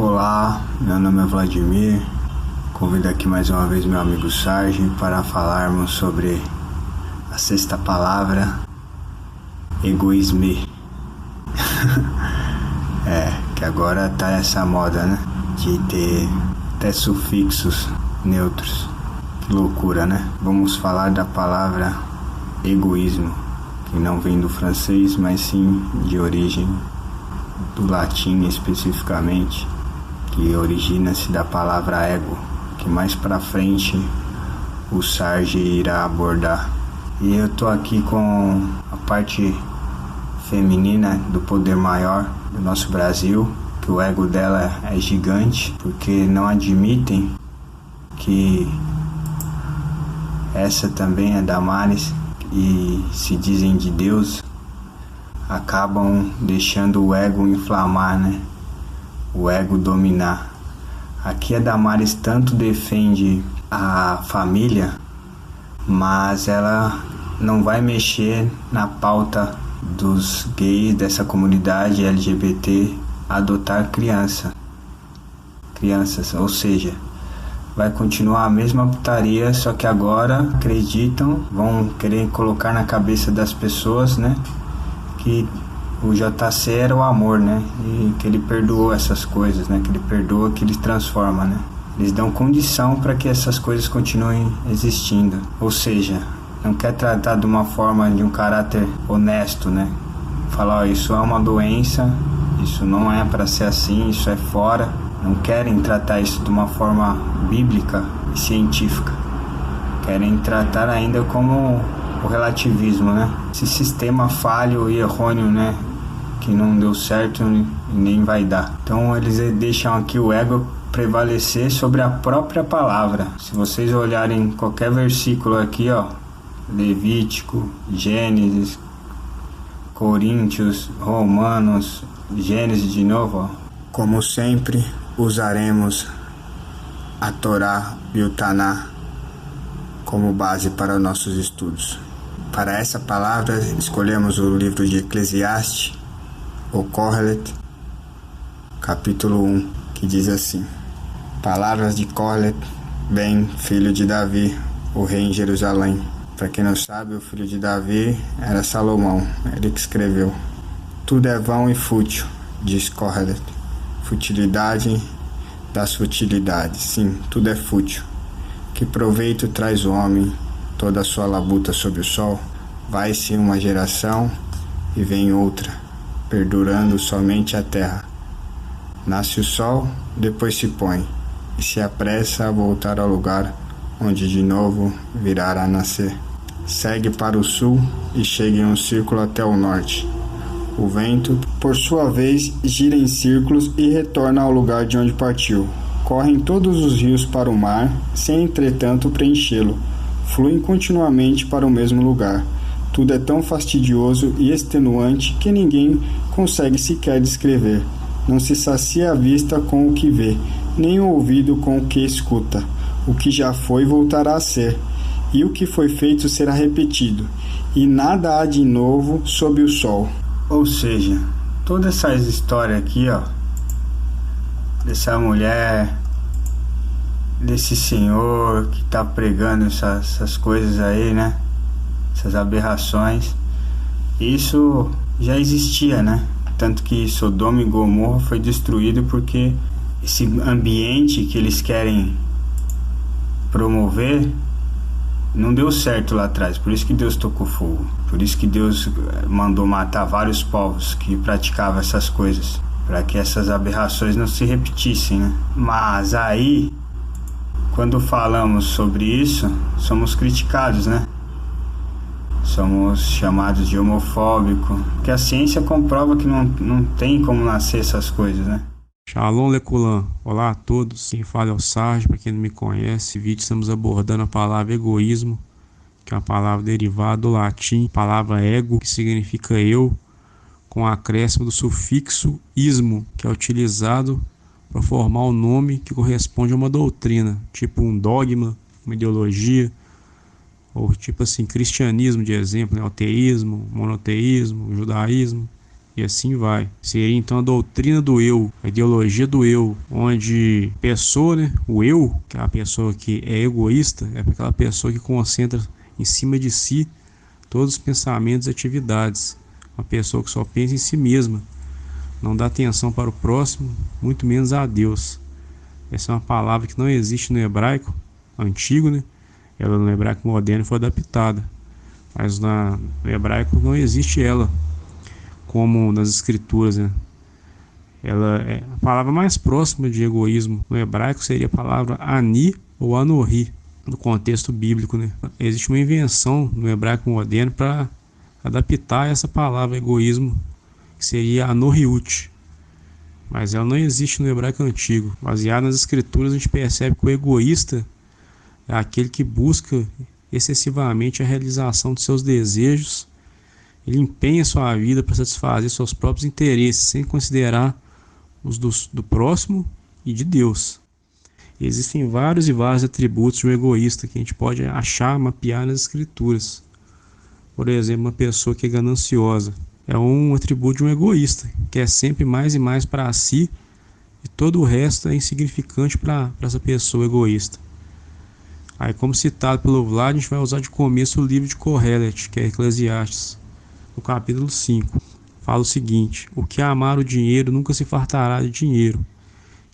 Olá, meu nome é Vladimir. Convido aqui mais uma vez meu amigo Sarge para falarmos sobre a sexta palavra, egoísmo. Que agora tá essa moda, né? De ter até sufixos neutros. Que loucura, né? Vamos falar da palavra egoísmo, que não vem do francês, mas sim de origem do latim especificamente, que origina-se da palavra ego, que mais pra frente o Sarge irá abordar. E eu tô aqui com a parte feminina do poder maior do nosso Brasil, que o ego dela é gigante, porque não admitem que essa também é Damares e se dizem de Deus, acabam deixando o ego inflamar, né? O ego dominar. Aqui a Damares tanto defende a família, mas ela não vai mexer na pauta dos gays, dessa comunidade LGBT, adotar crianças, ou seja, vai continuar a mesma putaria, só que agora acreditam, vão querer colocar na cabeça das pessoas, né, que o JC era o amor, né, e que ele perdoou essas coisas, né, que ele perdoa, que ele transforma, né. Eles dão condição para que essas coisas continuem existindo, ou seja, não quer tratar de uma forma, de um caráter honesto, né, falar, ó, isso é uma doença, isso não é para ser assim, isso é fora. Não querem tratar isso de uma forma bíblica e científica. Querem tratar ainda como o relativismo, né? Esse sistema falho e errôneo, né? Que não deu certo e nem vai dar. Então eles deixam aqui o ego prevalecer sobre a própria palavra. Se vocês olharem qualquer versículo aqui, ó, Levítico, Gênesis, Coríntios, Romanos, Gênesis de novo, ó. Como sempre, usaremos a Torá e o Taná como base para nossos estudos. Para essa palavra, escolhemos o livro de Eclesiastes, ou Kohelet, capítulo 1, que diz assim: Palavras de Kohelet, bem, filho de Davi, o rei em Jerusalém. Para quem não sabe, o filho de Davi era Salomão, ele que escreveu. Tudo é vão e fútil, diz Kohelet. Futilidade das futilidades, sim, tudo é fútil. Que proveito traz o homem, toda a sua labuta sob o sol? Vai-se uma geração e vem outra, perdurando somente a terra. Nasce o sol, depois se põe, e se apressa a voltar ao lugar onde de novo virá a nascer. Segue para o sul e chega em um círculo até o norte. O vento, por sua vez, gira em círculos e retorna ao lugar de onde partiu. Correm todos os rios para o mar, sem entretanto preenchê-lo. Fluem continuamente para o mesmo lugar. Tudo é tão fastidioso e extenuante que ninguém consegue sequer descrever. Não se sacia a vista com o que vê, nem o ouvido com o que escuta. O que já foi voltará a ser, e o que foi feito será repetido, e nada há de novo sob o sol. Ou seja, toda essa história aqui, ó, dessa mulher, desse senhor que tá pregando essas coisas aí, né? Essas aberrações, isso já existia, né? Tanto que Sodoma e Gomorra foi destruído porque esse ambiente que eles querem promover não deu certo lá atrás, por isso que Deus tocou fogo, por isso que Deus mandou matar vários povos que praticavam essas coisas, para que essas aberrações não se repetissem, né? Mas aí, quando falamos sobre isso, somos criticados, né? Somos chamados de homofóbico, porque a ciência comprova que não tem como nascer essas coisas, né? Shalom Leculan, olá a todos, quem fala é o Sarge. Para quem não me conhece, nesse vídeo estamos abordando a palavra egoísmo, que é uma palavra derivada do latim, palavra ego, que significa eu, com o acréscimo do sufixo ismo, que é utilizado para formar um nome que corresponde a uma doutrina, tipo um dogma, uma ideologia, ou tipo assim, cristianismo de exemplo, né? O teísmo, monoteísmo, o judaísmo, e assim vai. Seria então a doutrina do eu, a ideologia do eu, onde a pessoa, né, o eu, que é a pessoa que é egoísta, é aquela pessoa que concentra em cima de si todos os pensamentos e atividades. Uma pessoa que só pensa em si mesma, não dá atenção para o próximo, muito menos a Deus. Essa é uma palavra que não existe no hebraico antigo, né? Ela no hebraico moderno foi adaptada, mas no hebraico não existe ela como nas escrituras, né? Ela é a palavra mais próxima de egoísmo no hebraico seria a palavra ani ou anorri no contexto bíblico, né? Existe uma invenção no hebraico moderno para adaptar essa palavra egoísmo, que seria anorriut, mas ela não existe no hebraico antigo. Baseado nas escrituras, a gente percebe que o egoísta é aquele que busca excessivamente a realização de seus desejos. Ele empenha sua vida para satisfazer seus próprios interesses, sem considerar os do próximo e de Deus. E existem vários e vários atributos de um egoísta que a gente pode achar, mapear nas escrituras. Por exemplo, uma pessoa que é gananciosa é um atributo de um egoísta, que é sempre mais e mais para si, e todo o resto é insignificante para essa pessoa egoísta. Aí, como citado pelo Vlad, a gente vai usar de começo o livro de Kohelet, que é Eclesiastes, no capítulo 5. Fala o seguinte: o que amar o dinheiro nunca se fartará de dinheiro,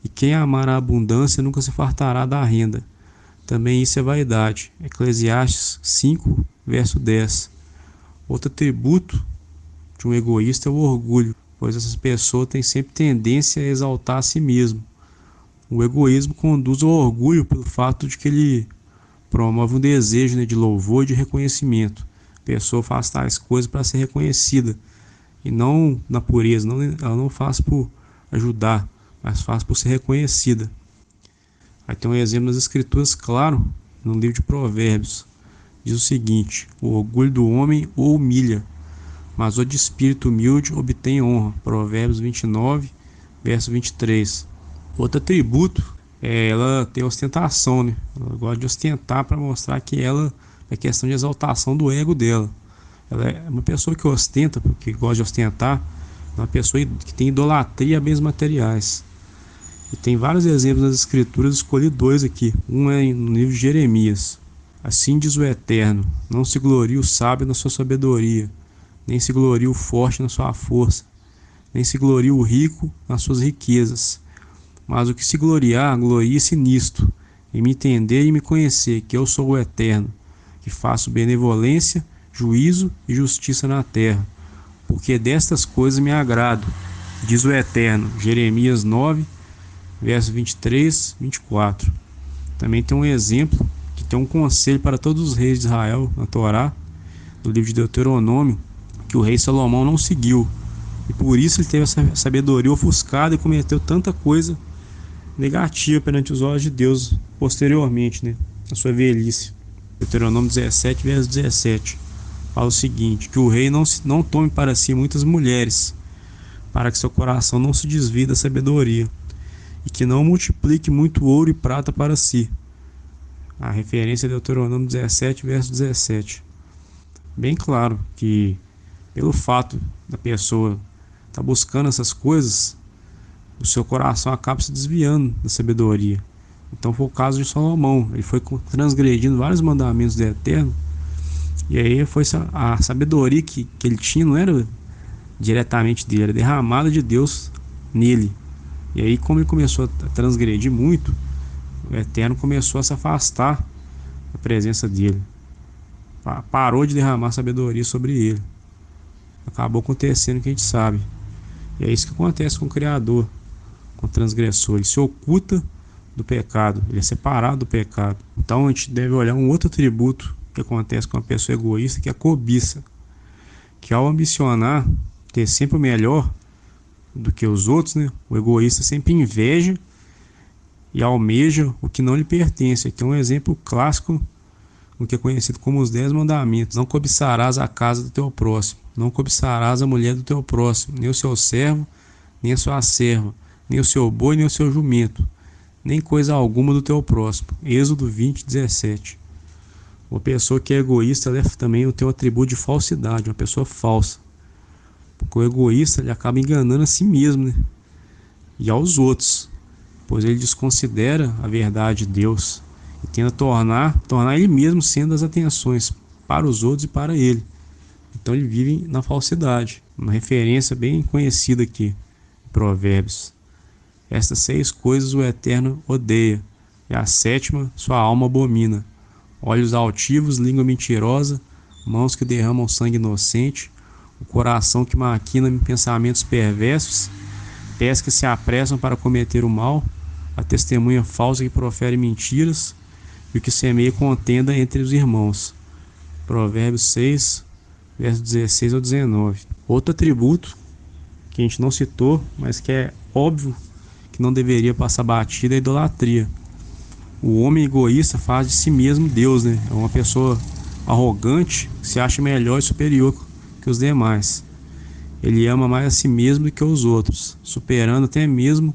e quem amar a abundância nunca se fartará da renda. Também isso é vaidade. Eclesiastes 5, verso 10. Outro atributo de um egoísta é o orgulho, pois essa pessoa tem sempre tendência a exaltar a si mesmo. O egoísmo conduz ao orgulho pelo fato de que ele promove um desejo, né, de louvor e de reconhecimento. A pessoa faz tais coisas para ser reconhecida, e não na pureza, ela não faz por ajudar, mas faz por ser reconhecida. Aí tem um exemplo nas escrituras claro, no livro de Provérbios. Diz o seguinte: o orgulho do homem o humilha, mas o de espírito humilde obtém honra. Provérbios 29, verso 23. Outro atributo é ela ter ostentação, né? Ela gosta de ostentar para mostrar que ela é questão de exaltação do ego dela. Ela é uma pessoa que ostenta, porque gosta de ostentar, é uma pessoa que tem idolatria a bens materiais. E tem vários exemplos nas escrituras, escolhi dois aqui. Um é no livro de Jeremias. Assim diz o Eterno: não se glorie o sábio na sua sabedoria, nem se glorie o forte na sua força, nem se glorie o rico nas suas riquezas. Mas o que se gloriar, glorie-se nisto, em me entender e me conhecer, que eu sou o Eterno, que faço benevolência, juízo e justiça na terra, porque destas coisas me agrado, diz o Eterno. Jeremias 9, verso 23, 24. Também tem um exemplo, que tem um conselho para todos os reis de Israel na Torá, no livro de Deuteronômio, que o rei Salomão não seguiu, e por isso ele teve essa sabedoria ofuscada e cometeu tanta coisa negativa perante os olhos de Deus posteriormente, né, na sua velhice. Deuteronômio 17, verso 17 fala o seguinte: que o rei não tome para si muitas mulheres, para que seu coração não se desvie da sabedoria, e que não multiplique muito ouro e prata para si. A referência é Deuteronômio 17, verso 17. Bem claro que pelo fato da pessoa estar buscando essas coisas, o seu coração acaba se desviando da sabedoria. Então foi o caso de Salomão. Ele foi transgredindo vários mandamentos do Eterno, e aí foi a sabedoria que ele tinha, não era diretamente dele, era derramada de Deus nele. E aí, como ele começou a transgredir muito, o Eterno começou a se afastar da presença dele, parou de derramar sabedoria sobre ele. Acabou acontecendo o que a gente sabe. E é isso que acontece com o Criador, com o transgressor. Ele se oculta do pecado, ele é separado do pecado. Então a gente deve olhar um outro atributo que acontece com uma pessoa egoísta, que é a cobiça, que ao ambicionar ter sempre o melhor do que os outros, né, o egoísta sempre inveja e almeja o que não lhe pertence. Aqui é um exemplo clássico do que é conhecido como os 10 mandamentos: não cobiçarás a casa do teu próximo, não cobiçarás a mulher do teu próximo, nem o seu servo, nem a sua serva, nem o seu boi, nem o seu jumento, nem coisa alguma do teu próximo. Êxodo 20, 17. Uma pessoa que é egoísta, ela também tem o atributo de falsidade, uma pessoa falsa. Porque o egoísta ele acaba enganando a si mesmo, né? E aos outros, pois ele desconsidera a verdade de Deus e tenta tornar ele mesmo sendo as atenções para os outros e para ele. Então ele vive na falsidade. Uma referência bem conhecida aqui em Provérbios. Estas 6 coisas o Eterno odeia, e a 7ª sua alma abomina: olhos altivos, língua mentirosa, mãos que derramam sangue inocente, o coração que maquina pensamentos perversos, pés que se apressam para cometer o mal, a testemunha falsa que profere mentiras e o que semeia contenda entre os irmãos. Provérbios 6, versos 16 ao 19. Outro atributo que a gente não citou, mas que é óbvio que não deveria passar batida, é a idolatria. O homem egoísta faz de si mesmo Deus, né? É uma pessoa arrogante que se acha melhor e superior que os demais. Ele ama mais a si mesmo do que os outros, superando até mesmo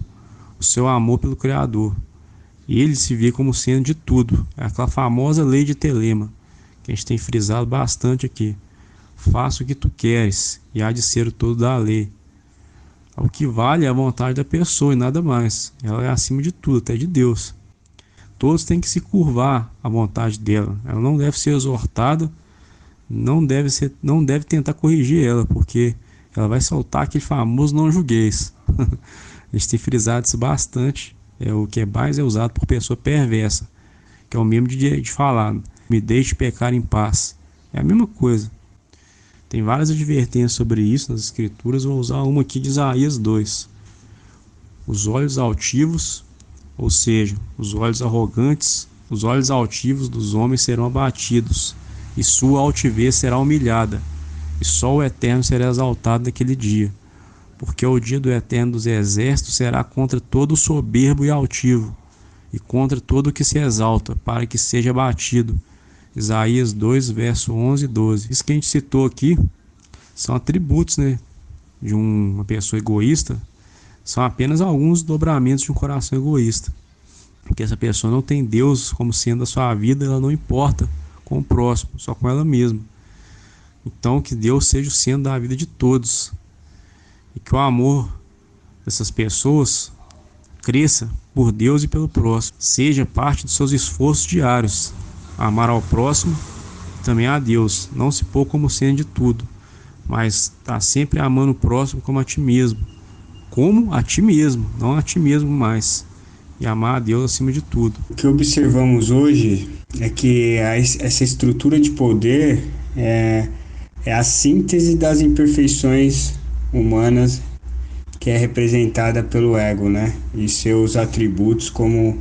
o seu amor pelo Criador. E ele se vê como sendo de tudo. É aquela famosa lei de Telema, que a gente tem frisado bastante aqui. Faça o que tu queres, e há de ser o todo da lei. O que vale é a vontade da pessoa e nada mais. Ela é acima de tudo, até de Deus. Todos têm que se curvar à vontade dela. Ela não deve ser exortada, não deve tentar corrigir ela, porque ela vai soltar aquele famoso não julgueis. A gente tem frisado isso bastante. É o que mais é usado por pessoa perversa, que é o mesmo de falar: me deixe pecar em paz. É a mesma coisa. Tem várias advertências sobre isso nas escrituras. Vou usar uma aqui de Isaías 2. Os olhos altivos, ou seja, os olhos arrogantes, os olhos altivos dos homens serão abatidos, e sua altivez será humilhada, e só o Eterno será exaltado naquele dia. Porque o dia do Eterno dos Exércitos será contra todo o soberbo e altivo, e contra todo o que se exalta, para que seja abatido. Isaías 2, verso 11 e 12. Isso que a gente citou aqui são atributos, né, de uma pessoa egoísta. São apenas alguns dobramentos de um coração egoísta. Porque essa pessoa não tem Deus como sendo a sua vida, ela não importa com o próximo, só com ela mesma. Então que Deus seja o centro da vida de todos. E que o amor dessas pessoas cresça por Deus e pelo próximo. Seja parte dos seus esforços diários. Amar ao próximo e também a Deus. Não se pôr como sendo de tudo, mas estar sempre amando o próximo como a ti mesmo. Como a ti mesmo, não a ti mesmo mais. E amar a Deus acima de tudo. O que observamos hoje é que essa estrutura de poder é a síntese das imperfeições humanas, que é representada pelo ego, né? E seus atributos, como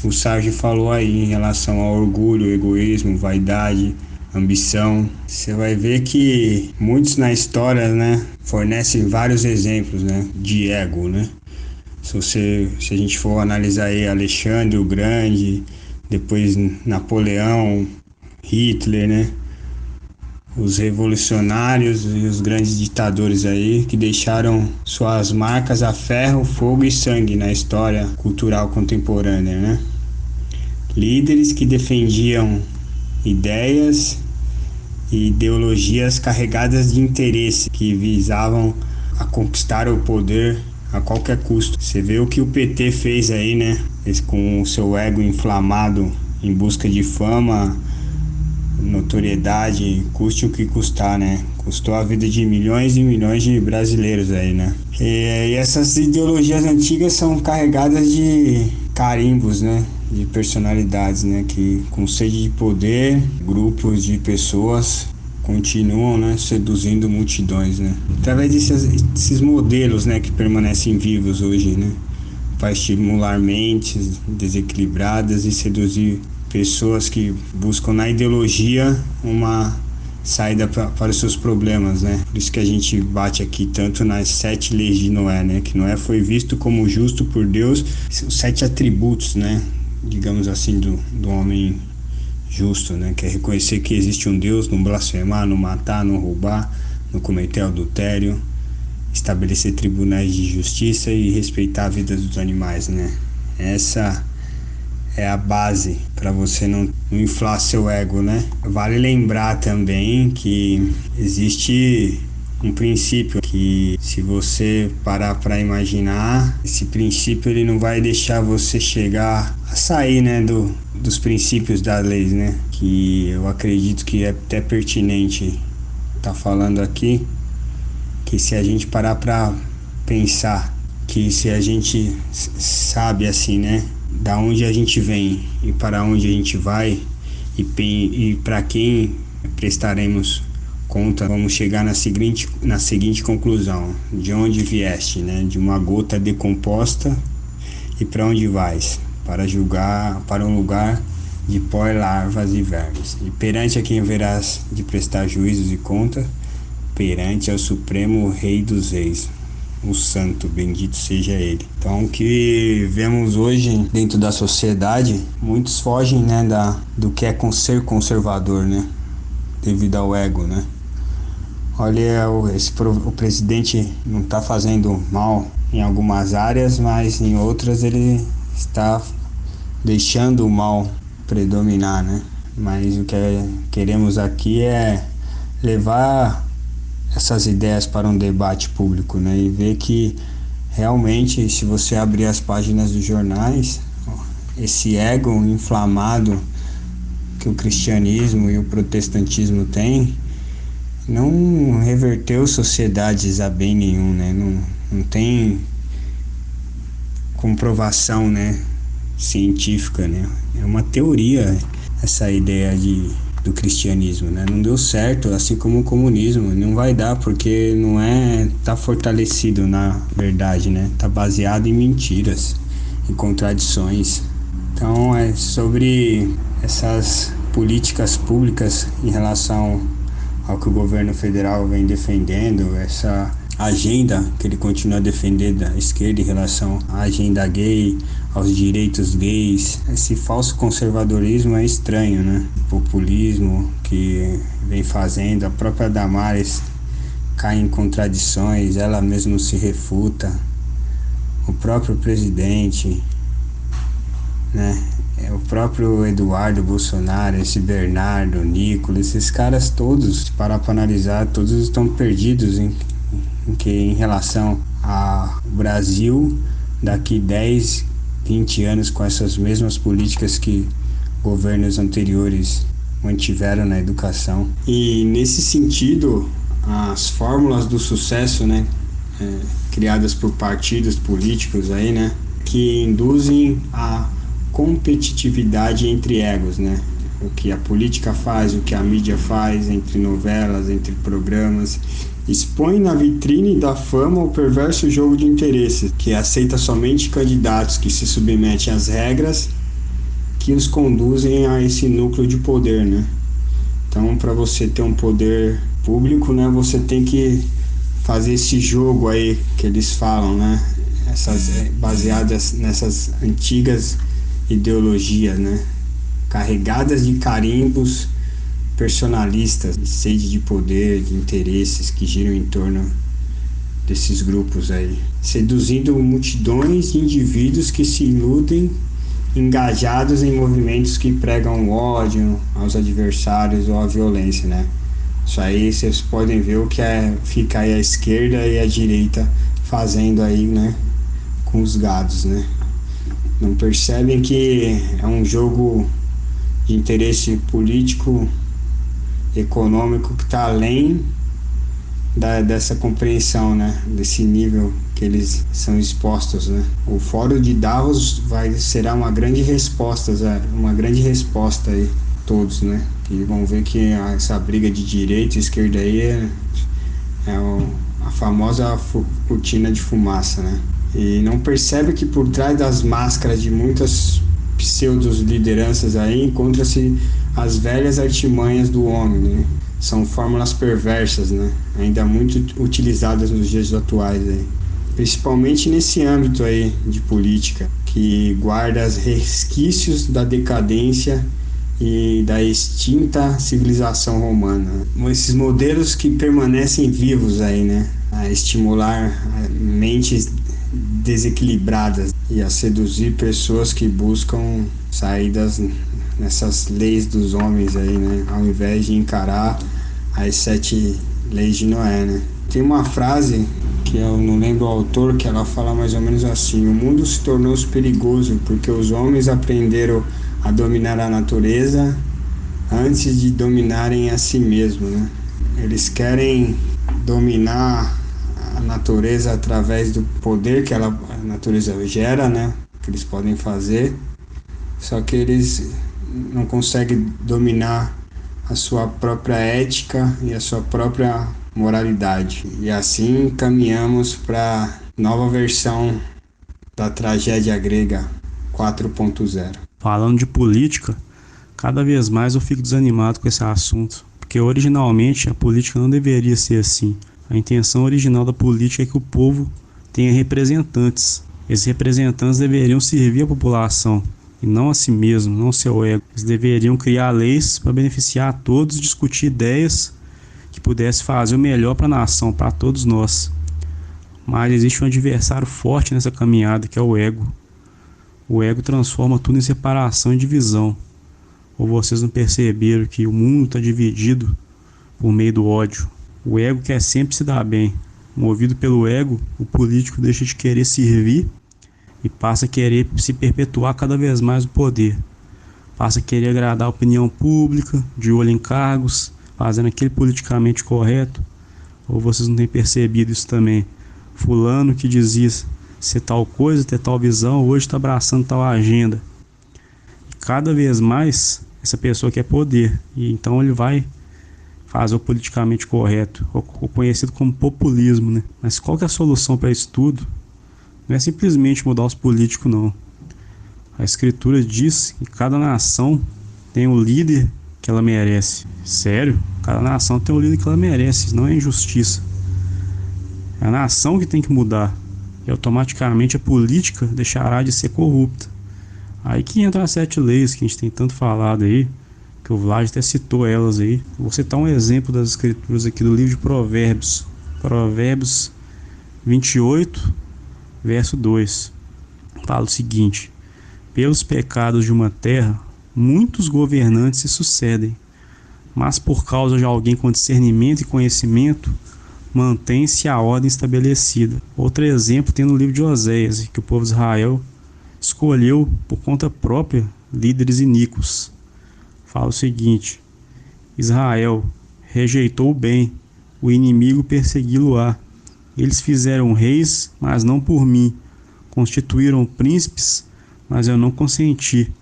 o Sérgio falou aí, em relação ao orgulho, egoísmo, vaidade, ambição. Você vai ver que muitos na história, né, fornecem vários exemplos, né, de ego, né? Se a gente for analisar aí Alexandre o Grande, depois Napoleão, Hitler, né? Os revolucionários e os grandes ditadores aí que deixaram suas marcas a ferro, fogo e sangue na história cultural contemporânea, né? Líderes que defendiam ideias e ideologias carregadas de interesse, que visavam a conquistar o poder a qualquer custo. Você vê o que o PT fez aí, né? Com o seu ego inflamado em busca de fama, notoriedade, custe o que custar, né? Custou a vida de milhões e milhões de brasileiros aí, né? E essas ideologias antigas são carregadas de carimbos, né? De personalidades, né? Que com sede de poder, grupos de pessoas continuam, né, seduzindo multidões, né? Através desses modelos, né, que permanecem vivos hoje, né? Para estimular mentes desequilibradas e seduzir pessoas que buscam na ideologia uma saída para os seus problemas, né? Por isso que a gente bate aqui tanto nas 7 leis de Noé, né? Que Noé foi visto como justo por Deus, os 7 atributos, né? Digamos assim, do homem justo, né? Que é reconhecer que existe um Deus, não blasfemar, não matar, não roubar, não cometer adultério, estabelecer tribunais de justiça e respeitar a vida dos animais, né? Essa é a base para você não inflar seu ego, né? Vale lembrar também que existe um princípio que, se você parar para imaginar, esse princípio ele não vai deixar você chegar a sair, né, dos princípios das leis, né, que eu acredito que é até pertinente estar falando aqui, que se a gente parar para pensar, que se a gente sabe assim, né, da onde a gente vem e para onde a gente vai e para quem prestaremos conta, vamos chegar na seguinte conclusão: de onde vieste, né? De uma gota decomposta, e para onde vais? Para julgar, para um lugar de pó, larvas e vermes. E perante a quem haverás de prestar juízos e conta? Perante ao Supremo Rei dos Reis, o Santo, bendito seja Ele. Então, o que vemos hoje dentro da sociedade, muitos fogem, né, do que é ser conservador, né, devido ao ego, né. Olha, o presidente não está fazendo mal em algumas áreas, mas em outras ele está deixando o mal predominar, né. Mas o que queremos aqui é levar essas ideias para um debate público, né, e ver que realmente, se você abrir as páginas dos jornais, esse ego inflamado que o cristianismo e o protestantismo têm não reverteu sociedades a bem nenhum, né, não tem comprovação, né, científica, né, é uma teoria essa ideia do cristianismo, né? Não deu certo, assim como o comunismo, não vai dar porque não tá fortalecido na verdade, né? Tá baseado em mentiras, em contradições. Então é sobre essas políticas públicas em relação ao que o governo federal vem defendendo, essa agenda que ele continua a defender da esquerda em relação à agenda gay, aos direitos gays. Esse falso conservadorismo é estranho, né? O populismo que vem fazendo, a própria Damares cai em contradições, ela mesma se refuta, o próprio presidente, né? O próprio Eduardo Bolsonaro, esse Bernardo, Nicolas, esses caras todos, se parar para analisar, todos estão perdidos em relação ao Brasil daqui 10, 20 anos, com essas mesmas políticas que governos anteriores mantiveram na educação. E nesse sentido, as fórmulas do sucesso, né, criadas por partidos políticos aí, né, que induzem a competitividade entre egos, né, o que a política faz, o que a mídia faz, entre novelas, entre programas, expõe na vitrine da fama o perverso jogo de interesses, que aceita somente candidatos que se submetem às regras que os conduzem a esse núcleo de poder, né? Então, para você ter um poder público, né, você tem que fazer esse jogo aí que eles falam, né? Baseadas nessas antigas ideologias, né? Carregadas de carimbos personalistas, de sede de poder, de interesses que giram em torno desses grupos aí, seduzindo multidões de indivíduos que se iludem, engajados em movimentos que pregam o ódio aos adversários ou a violência, né? Isso aí vocês podem ver o que fica aí a esquerda e a direita fazendo aí, né, com os gados, né? Não percebem que é um jogo de interesse político, econômico, que está além dessa compreensão, né, desse nível que eles são expostos, né? O Fórum de Davos será uma grande resposta aí, todos, né? E vão ver que essa briga de direita e esquerda aí é a famosa cortina de fumaça, né? E não percebe que por trás das máscaras de muitas pseudos lideranças aí encontra-se as velhas artimanhas do homem, né? São fórmulas perversas, né? Ainda muito utilizadas nos dias atuais aí, principalmente nesse âmbito aí de política, que guarda os resquícios da decadência e da extinta civilização romana. Esses modelos que permanecem vivos aí, né? A estimular mentes desequilibradas e a seduzir pessoas que buscam saídas nessas leis dos homens aí, né? Ao invés de encarar as 7 leis de Noé, né? Tem uma frase que eu não lembro o autor, que ela fala mais ou menos assim: o mundo se tornou perigoso porque os homens aprenderam a dominar a natureza antes de dominarem a si mesmos, né? Eles querem dominar a natureza através do poder que a natureza gera, né? Que eles podem fazer, só que eles não conseguem dominar a sua própria ética e a sua própria moralidade. E assim caminhamos para a nova versão da tragédia grega 4.0. Falando de política, cada vez mais eu fico desanimado com esse assunto, porque originalmente a política não deveria ser assim. A intenção original da política é que o povo tenha representantes. Esses representantes deveriam servir a população e não a si mesmo, não seu ego. Eles deveriam criar leis para beneficiar a todos, discutir ideias que pudessem fazer o melhor para a nação, para todos nós. Mas existe um adversário forte nessa caminhada, que é o ego. O ego transforma tudo em separação e divisão. Ou vocês não perceberam que o mundo está dividido por meio do ódio? O ego quer sempre se dar bem. Movido pelo ego, o político deixa de querer servir e passa a querer se perpetuar cada vez mais no poder. Passa a querer agradar a opinião pública, de olho em cargos, fazendo aquele politicamente correto. Ou vocês não têm percebido isso também? Fulano que dizia ser tal coisa, ter tal visão, hoje está abraçando tal agenda. E cada vez mais essa pessoa quer poder, e então ele vai fazer o politicamente correto, o conhecido como populismo, né? Mas qual que é a solução para isso tudo? Não é simplesmente mudar os políticos, não. A escritura diz que cada nação tem o líder que ela merece. Sério? Cada nação tem o líder que ela merece, não é injustiça. É a nação que tem que mudar, e automaticamente a política deixará de ser corrupta. Aí que entram as 7 leis que a gente tem tanto falado aí, que o Vlad até citou elas aí. Vou citar um exemplo das escrituras aqui do livro de Provérbios. Provérbios 28, verso 2. Fala o seguinte: pelos pecados de uma terra, muitos governantes se sucedem, mas por causa de alguém com discernimento e conhecimento, mantém-se a ordem estabelecida. Outro exemplo tem no livro de Oséias, que o povo de Israel escolheu por conta própria líderes iníquos. Fala o seguinte: Israel rejeitou o bem, o inimigo persegui-lo-á. Eles fizeram reis, mas não por mim. Constituíram príncipes, mas eu não consenti.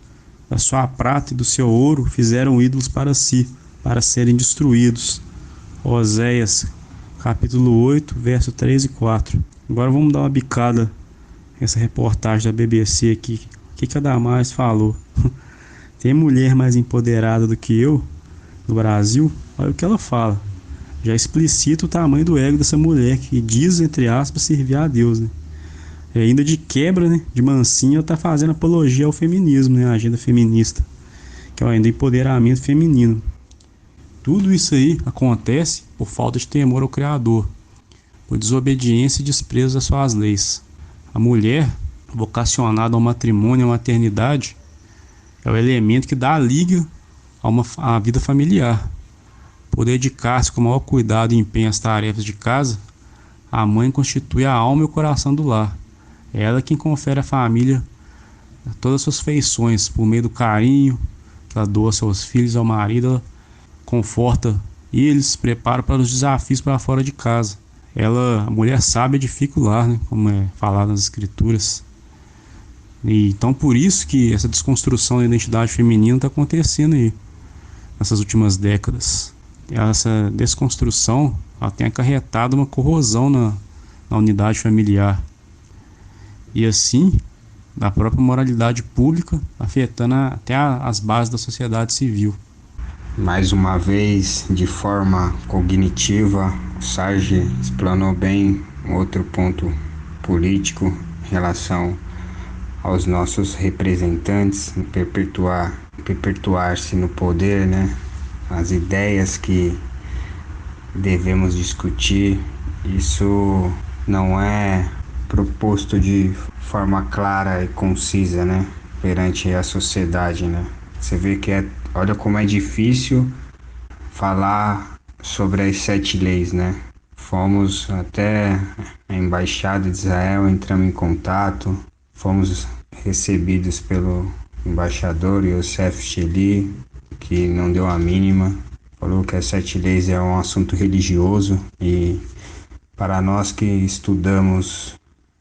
Da sua prata e do seu ouro fizeram ídolos para si, para serem destruídos. Oséias, capítulo 8, verso 3 e 4. Agora vamos dar uma bicada nessa reportagem da BBC aqui. O que a Damares falou? Tem mulher mais empoderada do que eu no Brasil? Olha o que ela fala. Já explicita o tamanho do ego dessa mulher, que diz, entre aspas, servir a Deus, né? E ainda de quebra, né, de mansinho, ela tá fazendo apologia ao feminismo, né, a agenda feminista, que é o empoderamento feminino. Tudo isso aí acontece por falta de temor ao Criador, por desobediência e desprezo às suas leis. A mulher, vocacionada ao matrimônio e à maternidade, é o elemento que dá a liga à vida familiar. Por dedicar-se com o maior cuidado e empenho às tarefas de casa, a mãe constitui a alma e o coração do lar. É ela quem confere à família todas as suas feições, por meio do carinho que ela doa aos seus filhos, ao marido, ela conforta eles, prepara para os desafios para fora de casa. A mulher sábia edifica o lar, né, como é falado nas escrituras. E então por isso que essa desconstrução da identidade feminina está acontecendo aí, nessas últimas décadas. Essa desconstrução ela tem acarretado uma corrosão na unidade familiar. E assim, da própria moralidade pública, afetando até as bases da sociedade civil. Mais uma vez, de forma cognitiva, o Sarge explanou bem outro ponto político em relação aos nossos representantes, perpetuar-se no poder, né? As ideias que devemos discutir, isso não é proposto de forma clara e concisa, né, perante a sociedade, né? Você vê que olha como é difícil falar sobre as 7 leis, né? Fomos até a Embaixada de Israel, entramos em contato, fomos recebidos pelo embaixador Youssef Cheli, que não deu a mínima, falou que as 7 leis é um assunto religioso e para nós que estudamos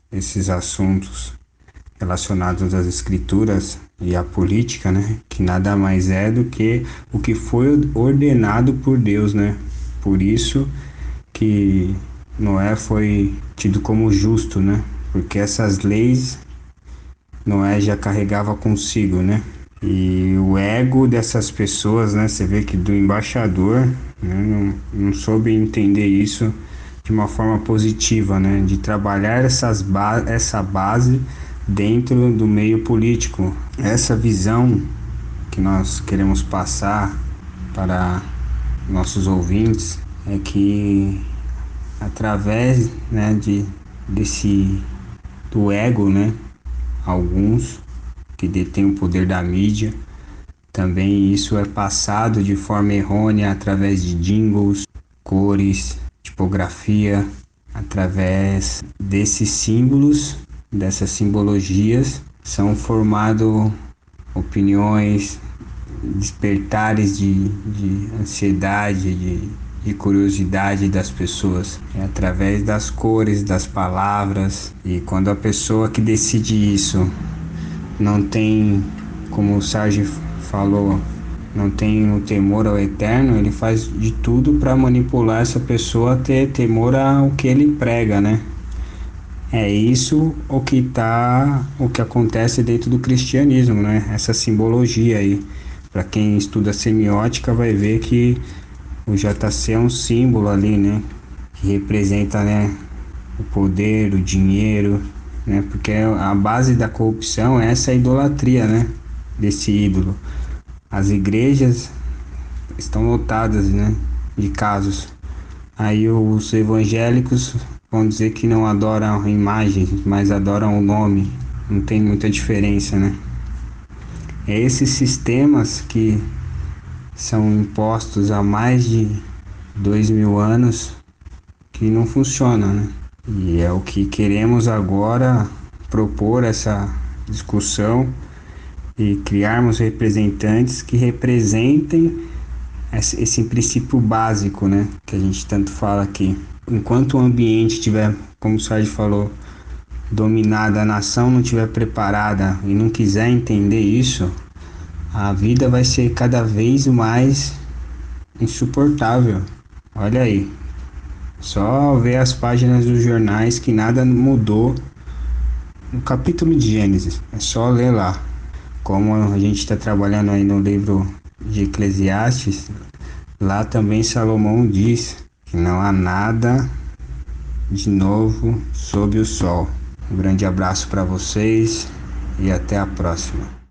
esses assuntos relacionados às escrituras e à política, né, que nada mais é do que o que foi ordenado por Deus, né? Por isso que Noé foi tido como justo, né? Porque essas leis Noé já carregava consigo, né? E o ego dessas pessoas, né? Você vê que do embaixador, né, não soube entender isso de uma forma positiva, né? De trabalhar essa base dentro do meio político. Essa visão que nós queremos passar para nossos ouvintes é que através, né, do ego, né, alguns que detêm o poder da mídia, também isso é passado de forma errônea através de jingles, cores, tipografia, através desses símbolos, dessas simbologias, são formadas opiniões, despertares de ansiedade, de curiosidade das pessoas. É através das cores, das palavras. E quando a pessoa que decide isso não tem, como o Sérgio falou, não tem o temor ao eterno, ele faz de tudo para manipular essa pessoa a ter temor ao que ele prega, né? É isso o que acontece dentro do cristianismo, né? Essa simbologia aí. Para quem estuda semiótica vai ver que o JC é um símbolo ali, né? Que representa, né, o poder, o dinheiro, né? Porque a base da corrupção é essa idolatria, né? Desse ídolo. As igrejas estão lotadas, né, de casos. Aí os evangélicos vão dizer que não adoram imagens, mas adoram o nome. Não tem muita diferença, né? É esses sistemas que são impostos há mais de 2000 anos que não funcionam, né? E é o que queremos agora propor essa discussão e criarmos representantes que representem esse princípio básico, né, que a gente tanto fala aqui. Enquanto o ambiente tiver, como o Sérgio falou, dominado, a nação não estiver preparada e não quiser entender isso, a vida vai ser cada vez mais insuportável. Olha aí, só ver as páginas dos jornais que nada mudou no capítulo de Gênesis, é só ler lá. Como a gente está trabalhando aí no livro de Eclesiastes, lá também Salomão diz que não há nada de novo sob o sol. Um grande abraço para vocês e até a próxima.